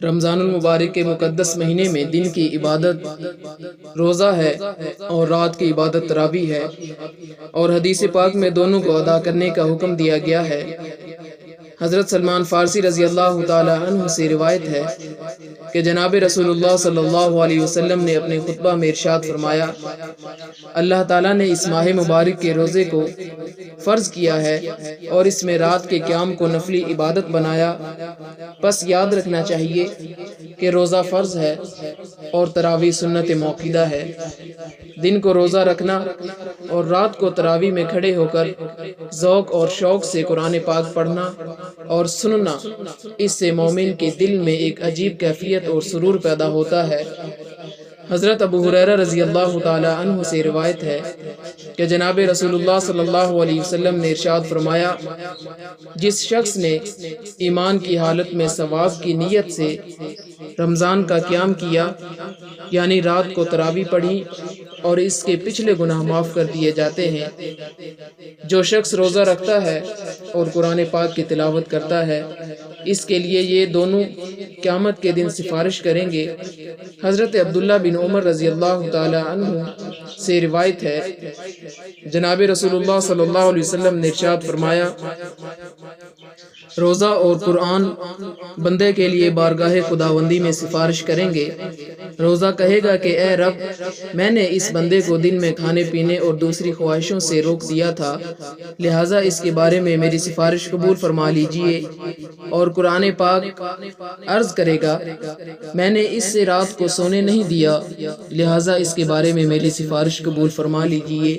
رمضان المبارک کے مقدس مہینے میں دن کی عبادت روزہ ہے اور رات کی عبادت تراویح ہے، اور حدیث پاک میں دونوں کو ادا کرنے کا حکم دیا گیا ہے۔ حضرت سلمان فارسی رضی اللہ تعالی عنہ سے روایت ہے کہ جناب رسول اللہ صلی اللہ علیہ وسلم نے اپنے خطبہ میں ارشاد فرمایا، اللہ تعالیٰ نے اس ماہ مبارک کے روزے کو فرض کیا ہے اور اس میں رات کے قیام کو نفلی عبادت بنایا، پس یاد رکھنا چاہیے کہ روزہ فرض ہے اور تراویح سنت موقدہ ہے۔ دن کو روزہ رکھنا اور رات کو تراویح میں کھڑے ہو کر ذوق اور شوق سے قرآن پاک پڑھنا اور سننا، اس سے مومن کے دل میں ایک عجیب کیفیت اور سرور پیدا ہوتا ہے۔ حضرت ابو ہریرہ رضی اللہ تعالی عنہ سے روایت ہے کہ جناب رسول اللہ صلی اللہ علیہ وسلم نے ارشاد فرمایا، جس شخص نے ایمان کی حالت میں ثواب کی نیت سے رمضان کا قیام کیا، یعنی رات کو تراویح پڑھی، اور اس کے پچھلے گناہ معاف کر دیے جاتے ہیں۔ جو شخص روزہ رکھتا ہے اور قرآن پاک کی تلاوت کرتا ہے، اس کے لیے یہ دونوں قیامت کے دن سفارش کریں گے۔ حضرت عبداللہ بن عمر رضی اللہ تعالی عنہ سے روایت ہے، جناب رسول اللہ صلی اللہ علیہ وسلم نے ارشاد فرمایا، روزہ اور قرآن بندے کے لیے بارگاہ خداوندی میں سفارش کریں گے۔ روزہ کہے گا کہ اے رب، میں نے اس بندے کو دن میں کھانے پینے اور دوسری خواہشوں سے روک دیا تھا، لہٰذا اس کے بارے میں میری سفارش قبول فرما لیجئے۔ اور قرآن پاک عرض کرے گا، میں نے اس سے رات کو سونے نہیں دیا، لہٰذا اس کے بارے میں میری سفارش قبول فرما لیجئے۔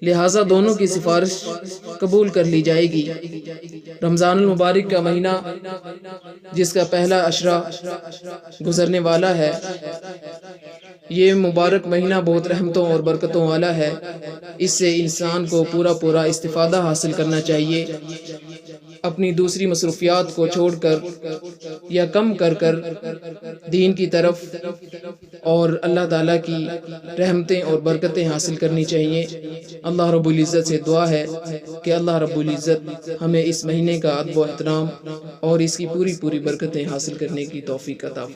لہٰذا دونوں کی سفارش قبول کر لی جائے گی۔ رمضان المبارک کا مہینہ جس کا پہلا عشرہ گزرنے والا ہے، یہ مبارک مہینہ بہت رحمتوں اور برکتوں والا ہے۔ اس سے انسان کو پورا استفادہ حاصل کرنا چاہیے۔ اپنی دوسری مصروفیات کو چھوڑ کر یا کم کر دین کی طرف اور اللہ تعالیٰ کی رحمتیں اور برکتیں حاصل کرنی چاہیے۔ اللہ رب العزت سے دعا ہے کہ اللہ رب العزت ہمیں اس مہینے کا ادب و احترام اور اس کی پوری برکتیں حاصل کرنے کی توفیق عطا فرمائے۔